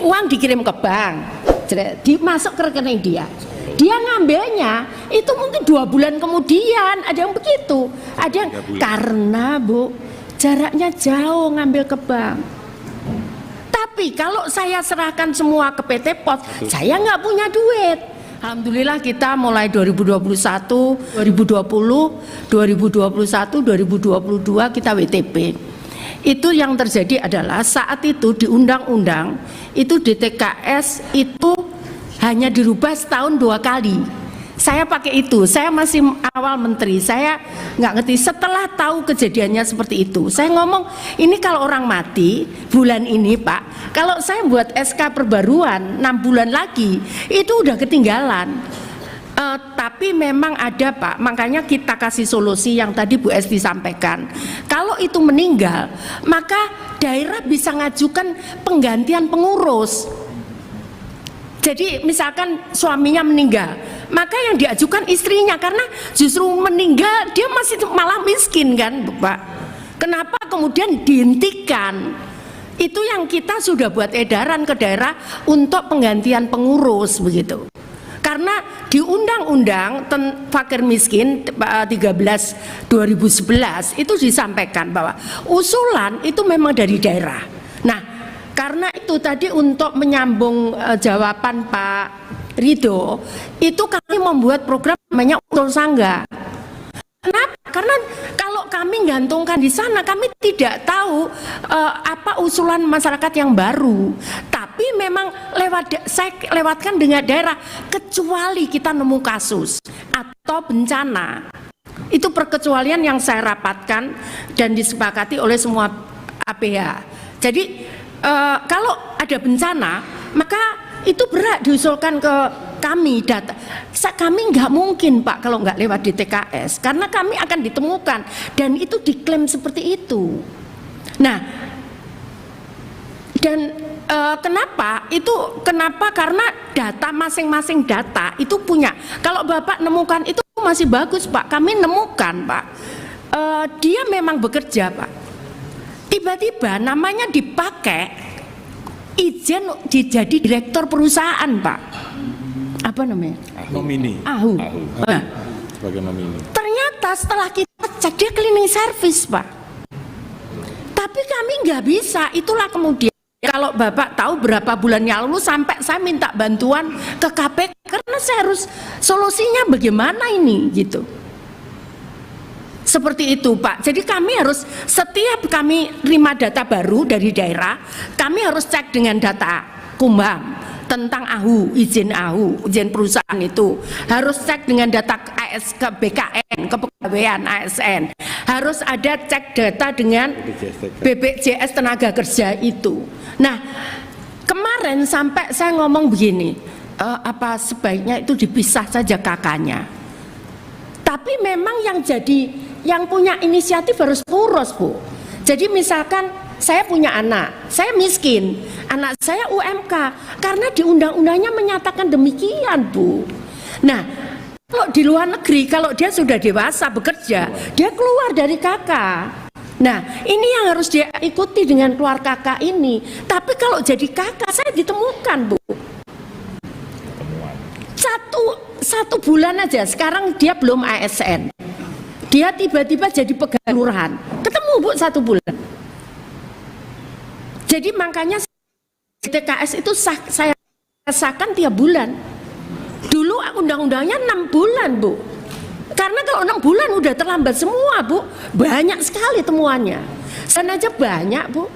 uang dikirim ke bank, dimasuk ke rekening dia. Dia ngambilnya itu mungkin 2 bulan kemudian, ada yang begitu, ada yang karena Bu jaraknya jauh ngambil ke bank. Tapi kalau saya serahkan semua ke PT Pos, saya nggak punya duit. Alhamdulillah kita mulai 2021, 2020, 2021, 2022 kita WTP. Itu yang terjadi adalah saat itu di undang-undang itu DTKS itu hanya dirubah setahun 2 kali. Saya pakai itu, saya masih awal menteri, saya nggak ngerti. Setelah tahu kejadiannya seperti itu, saya ngomong ini kalau orang mati bulan ini Pak, kalau saya buat SK perbaruan 6 bulan lagi itu udah ketinggalan. Tapi memang ada Pak, makanya kita kasih solusi yang tadi Bu Esti sampaikan. Kalau itu meninggal, maka daerah bisa ngajukan penggantian pengurus. Jadi misalkan suaminya meninggal, maka yang diajukan istrinya, karena justru meninggal dia masih malah miskin kan Pak. Kenapa kemudian dihentikan? Itu yang kita sudah buat edaran ke daerah untuk penggantian pengurus begitu. Karena di undang-undang fakir miskin 13 2011 itu disampaikan bahwa usulan itu memang dari daerah. Nah, karena itu tadi untuk menyambung jawaban Pak Ridho, itu kami membuat program namanya Usul Sangga. Kenapa? Karena kalau kami gantungkan di sana, kami tidak tahu apa usulan masyarakat yang baru. Tapi memang saya lewatkan dengan daerah, kecuali kita nemu kasus atau bencana. Itu perkecualian yang saya rapatkan dan disepakati oleh semua APH. Jadi kalau ada bencana, maka itu berat diusulkan ke kami data. Kami nggak mungkin Pak kalau nggak lewat DTKS, karena kami akan ditemukan dan itu diklaim seperti itu. Nah, dan kenapa? Itu kenapa? Karena data masing-masing data itu punya. Kalau Bapak nemukan itu masih bagus Pak. Kami nemukan Pak, dia memang bekerja Pak. Tiba-tiba namanya dipakai izin jadi direktur perusahaan Pak. Apa namanya? Nomini. AHU. Nah, Sebagai nomini. ternyata setelah kita cek dia cleaning service Pak. Tapi kami nggak bisa. Itulah kemudian kalau Bapak tahu berapa bulan yang lalu sampai saya minta bantuan ke KPK karena saya harus solusinya bagaimana ini gitu. Seperti itu Pak. Jadi kami harus setiap kami terima data baru dari daerah, kami harus cek dengan data Kumham tentang AHU, izin AHU, izin perusahaan itu. Harus cek dengan data AS ke BKN, kepegawaian ASN. Harus ada cek data dengan BPJS tenaga kerja itu. Nah, kemarin sampai saya ngomong begini, apa sebaiknya itu dipisah saja kakaknya. Tapi memang yang punya inisiatif harus pengurus Bu. Jadi misalkan saya punya anak, saya miskin, anak saya UMK, karena di undang-undangnya menyatakan demikian Bu. Nah, kalau di luar negeri, kalau dia sudah dewasa bekerja, dia keluar dari kakak. Nah, ini yang harus dia ikuti dengan keluar kakak ini. Tapi kalau jadi kakak, saya ditemukan Bu. Satu bulan aja, sekarang dia belum ASN. Dia tiba-tiba jadi pegawai kelurahan. Ketemu Bu 1 bulan. Jadi makanya DTKS itu saya rasakan tiap bulan. Dulu undang-undangnya 6 bulan Bu. Karena kalau 6 bulan udah terlambat semua Bu. Banyak sekali temuannya. Sana aja banyak Bu.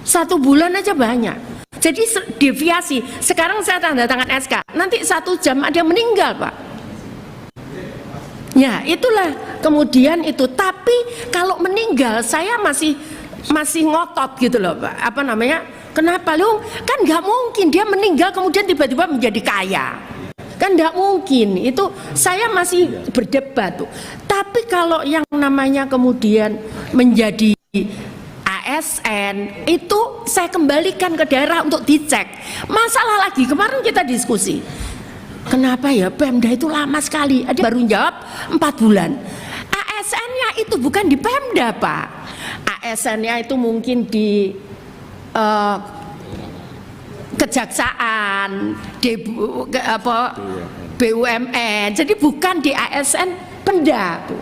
1 bulan aja banyak. Jadi deviasi. Sekarang saya tanda tangan SK. Nanti 1 jam ada yang meninggal Pak. Ya itulah kemudian itu. Tapi kalau meninggal saya masih ngotot gitu loh Pak. Apa namanya? Kenapa lu? Kan nggak mungkin dia meninggal kemudian tiba-tiba menjadi kaya. Kan nggak mungkin. Itu saya masih berdebat tuh. Tapi kalau yang namanya kemudian menjadi ASN itu saya kembalikan ke daerah untuk dicek. Masalah lagi kemarin kita diskusi. Kenapa ya Pemda itu lama sekali? Ada baru jawab 4 bulan. ASN-nya itu bukan di Pemda Pak. ASN-nya itu mungkin di kejaksaan, BUMN. Jadi bukan di ASN Pemda, Bu.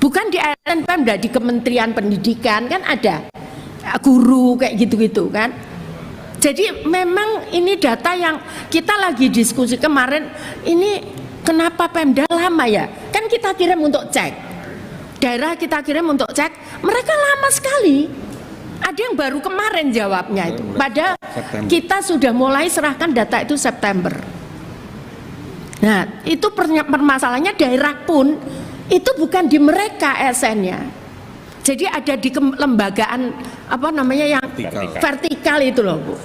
Bukan di ASN Pemda, di Kementerian Pendidikan kan ada guru kayak gitu-gitu kan. Jadi memang ini data yang kita lagi diskusi kemarin, ini kenapa Pemda lama ya? Kan kita kirim untuk cek, daerah kita kirim untuk cek, mereka lama sekali. Ada yang baru kemarin jawabnya itu, padahal kita sudah mulai serahkan data itu September. Nah itu permasalahannya, daerah pun itu bukan di mereka ASN-nya. Jadi ada di kelembagaan apa namanya yang vertikal itu loh, Bu.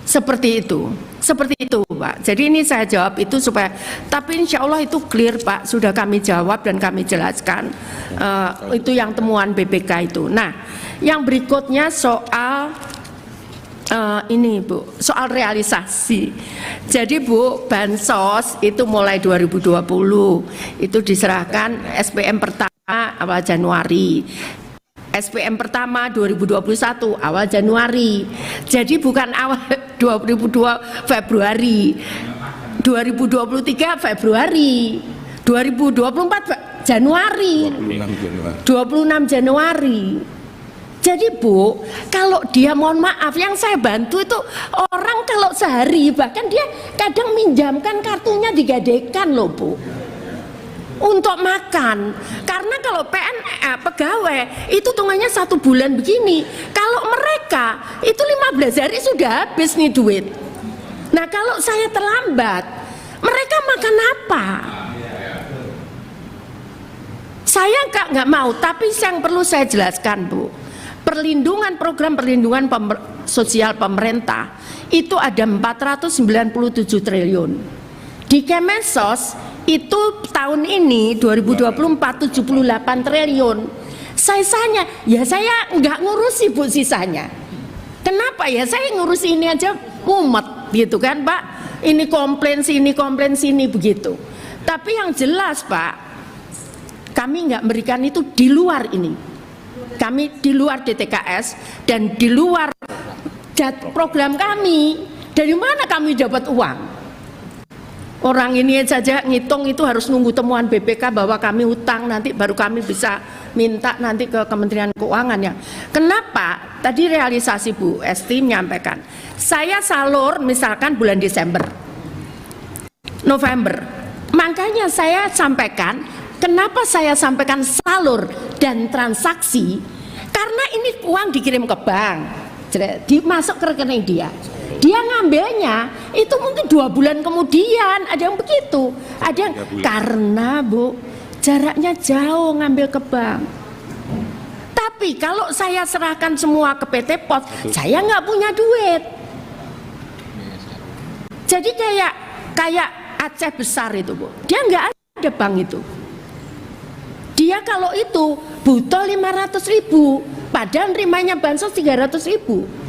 Seperti itu Pak. Jadi ini saya jawab itu supaya, tapi insya Allah itu clear Pak, sudah kami jawab dan kami jelaskan. Itu yang temuan BPK itu. Nah, yang berikutnya soal ini Bu, soal realisasi. Jadi Bu, bansos itu mulai 2020 itu diserahkan SPM pertama awal Januari. SPM pertama 2021 awal Januari. Jadi bukan awal 2022 Februari. 2023 Februari. 2024 Januari. 26 Januari. Jadi Bu, kalau dia, mohon maaf, yang saya bantu itu orang kalau sehari bahkan dia kadang minjamkan kartunya digadekan loh Bu, untuk makan. Karena kalau pegawai itu hitungannya 1 bulan begini, kalau mereka itu 15 hari sudah habis nih duit. Nah kalau saya terlambat, mereka makan apa? Saya nggak mau, tapi yang perlu saya jelaskan Bu, program perlindungan sosial pemerintah itu ada 497 triliun. Di Kemensos itu tahun ini 2024 78 triliun. Sisanya ya saya nggak ngurusi Bu sisanya. Kenapa ya, saya ngurusi ini aja mumet gitu kan Pak. Ini komplain sini begitu. Tapi yang jelas Pak, kami nggak memberikan itu di luar ini. Kami di luar DTKS dan di luar program kami. Dari mana kami dapat uang? Orang ini saja ngitung itu harus nunggu temuan BPK bahwa kami utang, nanti baru kami bisa minta nanti ke Kementerian Keuangan ya. Kenapa? Tadi realisasi Bu Esti menyampaikan, saya salur misalkan bulan Desember, November. Makanya saya sampaikan, kenapa saya sampaikan salur dan transaksi? Karena ini uang dikirim ke bank, masuk ke rekening dia. Dia ngambilnya itu mungkin 2 bulan kemudian, ada yang begitu, ada yang karena Bu jaraknya jauh ngambil ke bank. Tapi kalau saya serahkan semua ke PT Pos, saya nggak punya duit. Jadi kayak Aceh besar itu Bu, dia nggak ada bank itu. Dia kalau itu butuh 500.000, padahal nerimanya bansos 300.000.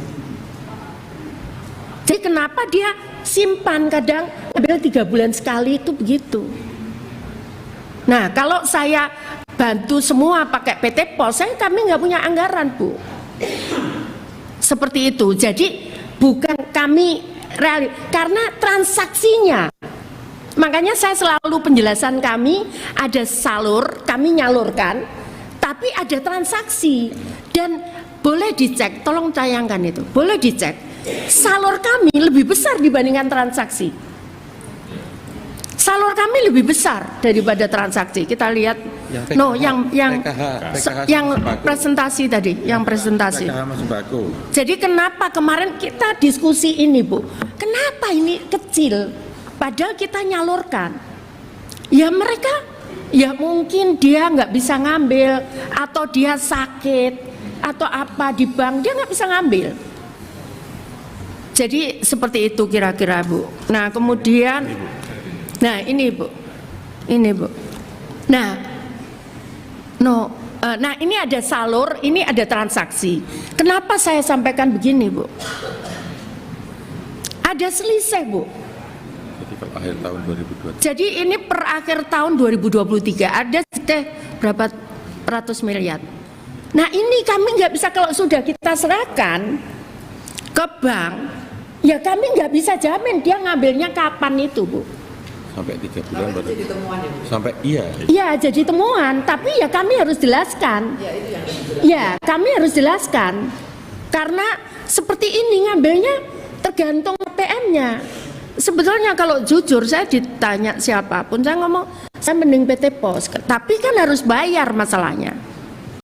Jadi kenapa dia simpan, kadang ambil 3 bulan sekali itu begitu. Nah kalau saya bantu semua pakai PT Pos, kami nggak punya anggaran Bu. Seperti itu. Jadi bukan kami karena transaksinya. Makanya saya selalu penjelasan kami ada salur, kami nyalurkan, tapi ada transaksi. Dan boleh dicek, tolong tayangkan itu, boleh dicek. Salur kami lebih besar dibandingkan transaksi. Salur kami lebih besar daripada transaksi. Kita lihat, yang presentasi tadi, yang presentasi. Jadi kenapa kemarin kita diskusi ini Bu? Kenapa ini kecil? Padahal kita nyalurkan. Ya mereka, ya mungkin dia nggak bisa ngambil, atau dia sakit, atau apa di bank dia nggak bisa ngambil. Jadi seperti itu kira-kira Bu. Nah kemudian, nah ini Bu, nah ini ada salur, ini ada transaksi. Kenapa saya sampaikan begini Bu? Ada selisih Bu. Jadi per akhir tahun 2023. Jadi ini per akhir tahun 2023 ada berapa ratus miliar. Nah ini kami nggak bisa, kalau sudah kita serahkan ke bank, Ya kami nggak bisa jamin dia ngambilnya kapan itu, Bu. Sampai 3 bulan baru. Sampai iya. Ya jadi temuan, tapi ya kami harus jelaskan. Ya kami harus jelaskan. Karena seperti ini ngambilnya tergantung PM-nya. Sebetulnya kalau jujur saya ditanya siapapun, saya ngomong saya mending PT Pos. Tapi kan harus bayar masalahnya.